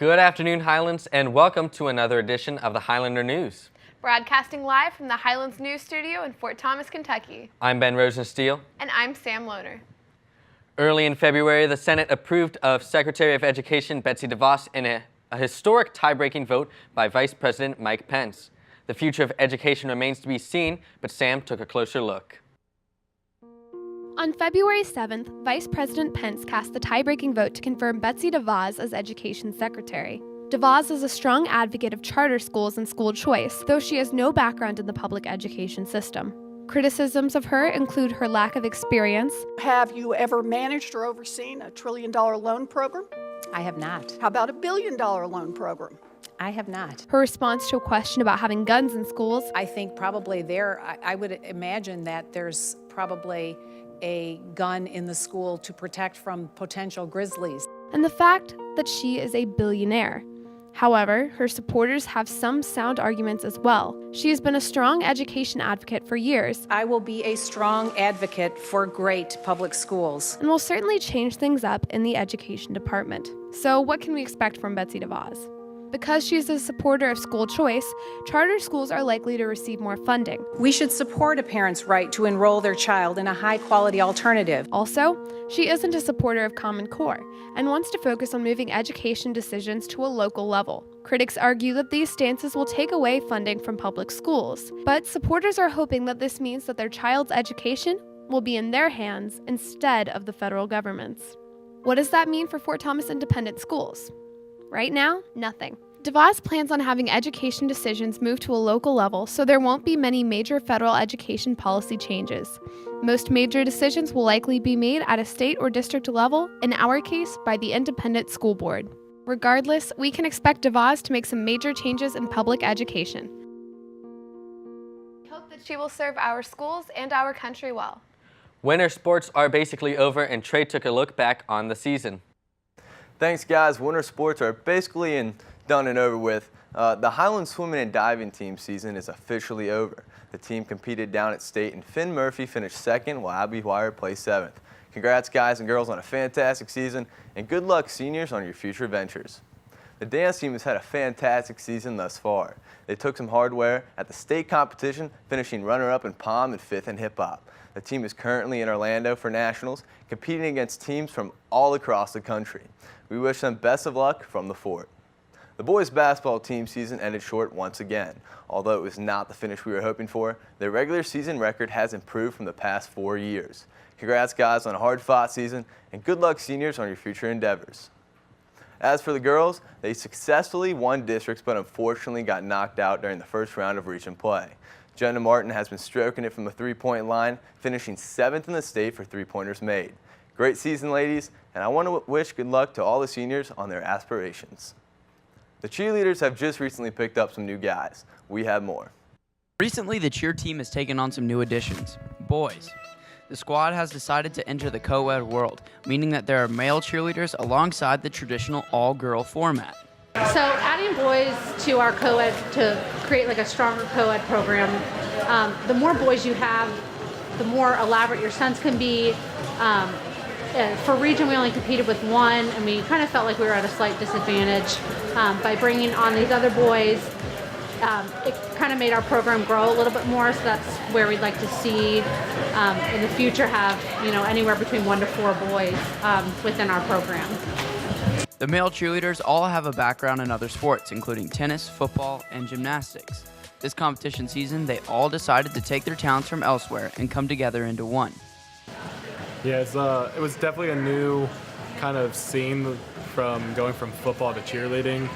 Good afternoon, Highlands, and welcome to another edition of the Highlander News. Broadcasting live from the Highlands News Studio in Fort Thomas, Kentucky. I'm Ben Rosensteel. And I'm Sam Lohner. Early in February, the Senate approved of Secretary of Education Betsy DeVos in a historic tie-breaking vote by Vice President Mike Pence. The future of education remains to be seen, but Sam took a closer look. On February 7th, Vice President Pence cast the tie-breaking vote to confirm Betsy DeVos as Education Secretary. DeVos is a strong advocate of charter schools and school choice, though she has no background in the public education system. Criticisms of her include her lack of experience. Have you ever managed or overseen a $1 trillion loan program? I have not. How about a $1 billion loan program? I have not. Her response to a question about having guns in schools. I think probably I would imagine that there's probably a gun in the school to protect from potential grizzlies. And the fact that she is a billionaire. However, her supporters have some sound arguments as well. She has been a strong education advocate for years. I will be a strong advocate for great public schools. And will certainly change things up in the education department. So what can we expect from Betsy DeVos? Because she's a supporter of school choice, charter schools are likely to receive more funding. We should support a parent's right to enroll their child in a high-quality alternative. Also, she isn't a supporter of Common Core and wants to focus on moving education decisions to a local level. Critics argue that these stances will take away funding from public schools, but supporters are hoping that this means that their child's education will be in their hands instead of the federal government's. What does that mean for Fort Thomas Independent Schools? Right now, nothing. DeVos plans on having education decisions move to a local level, so there won't be many major federal education policy changes. Most major decisions will likely be made at a state or district level, in our case, by the Independent School Board. Regardless, we can expect DeVos to make some major changes in public education. We hope that she will serve our schools and our country well. Winter sports are basically over, and Trey took a look back on the season. Thanks, guys. Winter sports are basically done and over with. The Highlands swimming and diving team season is officially over. The team competed down at state, and Finn Murphy finished second while Abby Wire placed seventh. Congrats, guys and girls, on a fantastic season, and good luck, seniors, on your future ventures. The dance team has had a fantastic season thus far. They took some hardware at the state competition, finishing runner-up in pom and fifth in hip-hop. The team is currently in Orlando for nationals, competing against teams from all across the country. We wish them best of luck from the fort. The boys basketball team season ended short once again. Although it was not the finish we were hoping for, their regular season record has improved from the past 4 years. Congrats, guys, on a hard-fought season, and good luck, seniors, on your future endeavors. As for the girls, they successfully won districts, but unfortunately got knocked out during the first round of region play. Jenna Martin has been stroking it from the three-point line, finishing 7th in the state for three-pointers made. Great season, ladies, and I want to wish good luck to all the seniors on their aspirations. The cheerleaders have just recently picked up some new guys. We have more. Recently, the cheer team has taken on some new additions. Boys. The squad has decided to enter the co-ed world, meaning that there are male cheerleaders alongside the traditional all-girl format. So adding boys to our co-ed to create like a stronger co-ed program, the more boys you have, the more elaborate your stunts can be. For region, we only competed with one, and we kind of felt like we were at a slight disadvantage. By bringing on these other boys, it kind of made our program grow a little bit more, so that's where we'd like to see in the future have, anywhere between 1 to 4 boys within our program. The male cheerleaders all have a background in other sports, including tennis, football, and gymnastics. This competition season, they all decided to take their talents from elsewhere and come together into one. Yeah, it was definitely a new kind of scene from going from football to cheerleading.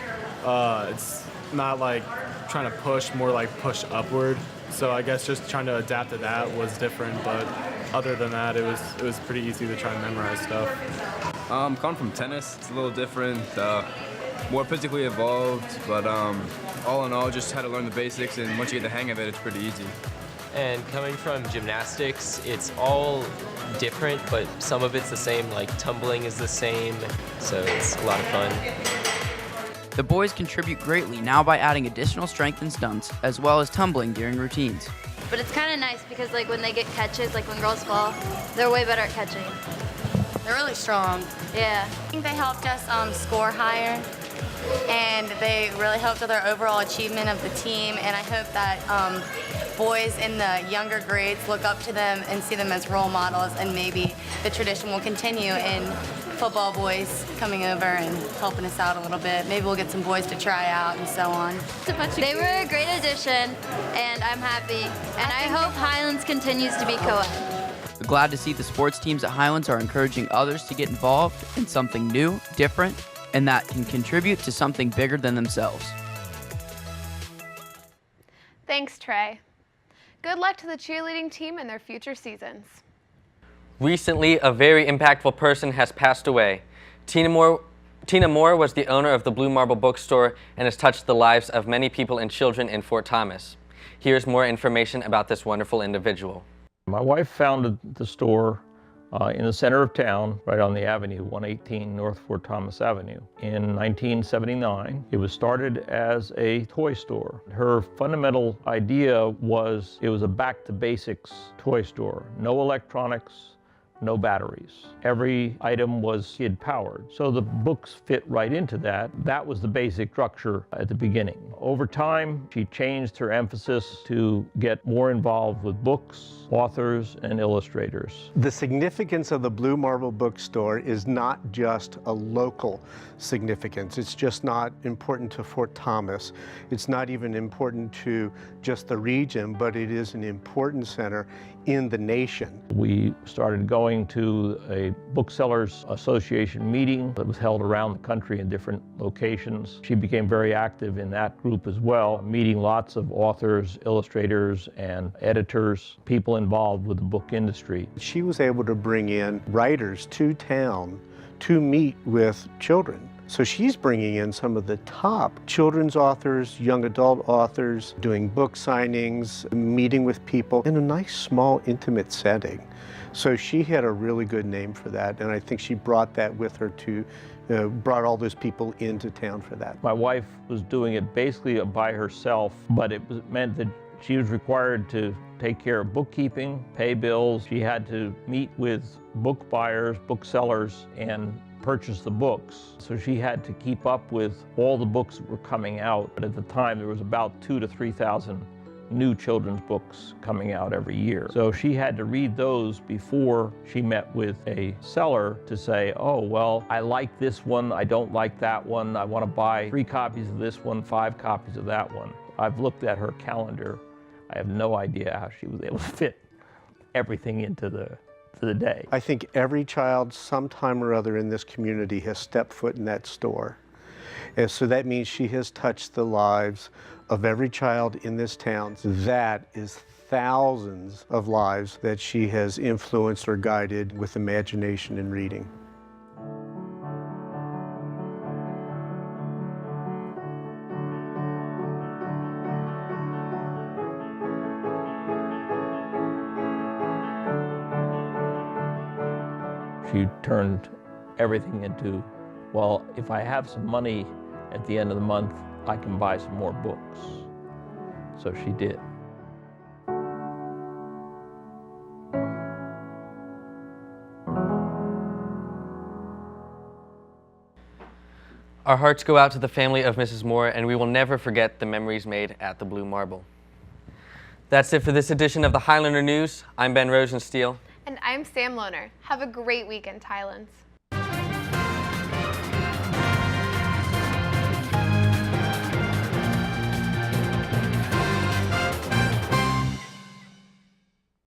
It's not like trying to push, more like push upward. So I guess just trying to adapt to that was different, but other than that, it was pretty easy to try and memorize stuff. Coming from tennis, it's a little different, more physically evolved, but all in all, just had to learn the basics, and once you get the hang of it, it's pretty easy. And coming from gymnastics, it's all different, but some of it's the same, like tumbling is the same, so it's a lot of fun. The boys contribute greatly now by adding additional strength and stunts, as well as tumbling during routines. But it's kind of nice because when they get catches, like when girls fall, they're way better at catching. They're really strong. Yeah. I think they helped us score higher and they really helped with our overall achievement of the team, and I hope that boys in the younger grades look up to them and see them as role models, and maybe the tradition will continue in football boys coming over and helping us out a little bit. Maybe we'll get some boys to try out and so on. They were a great addition, and I'm happy. And I hope Highlands continues to be co-ed. We're glad to see the sports teams at Highlands are encouraging others to get involved in something new, different, and that can contribute to something bigger than themselves. Thanks, Trey. Good luck to the cheerleading team in their future seasons. Recently, a very impactful person has passed away. Tina Moore was the owner of the Blue Marble Bookstore and has touched the lives of many people and children in Fort Thomas. Here's more information about this wonderful individual. My wife founded the store in the center of town, right on the avenue, 118 North Fort Thomas Avenue. In 1979, it was started as a toy store. Her fundamental idea was it was a back-to-basics toy store. No electronics, no batteries. Every item was kid-powered. So the books fit right into that. That was the basic structure at the beginning. Over time, she changed her emphasis to get more involved with books, authors, and illustrators. The significance of the Blue Marble Bookstore is not just a local significance. It's just not important to Fort Thomas. It's not even important to just the region, but it is an important center in the nation. We started going to a Booksellers Association meeting that was held around the country in different locations. She became very active in that group as well, meeting lots of authors, illustrators, and editors, people involved with the book industry. She was able to bring in writers to town to meet with children. So she's bringing in some of the top children's authors, young adult authors, doing book signings, meeting with people in a nice, small, intimate setting. So she had a really good name for that, and I think she brought that with her to, brought all those people into town for that. My wife was doing it basically by herself, but it meant that she was required to take care of bookkeeping, pay bills. She had to meet with book buyers, booksellers, and purchase the books. So she had to keep up with all the books that were coming out. But at the time, there was about 2,000 to 3,000 new children's books coming out every year. So she had to read those before she met with a seller to say, oh, well, I like this one, I don't like that one, I want to buy 3 copies of this one, 5 copies of that one. I've looked at her calendar. I have no idea how she was able to fit everything into the day. I think every child sometime or other in this community has stepped foot in that store. And so that means she has touched the lives of every child in this town. That is thousands of lives that she has influenced or guided with imagination and reading. She turned everything into, well, if I have some money at the end of the month, I can buy some more books. So she did. Our hearts go out to the family of Mrs. Moore, and we will never forget the memories made at the Blue Marble. That's it for this edition of the Highlander News. I'm Ben Rosensteel. And I'm Sam Lohner. Have a great weekend, Highlands.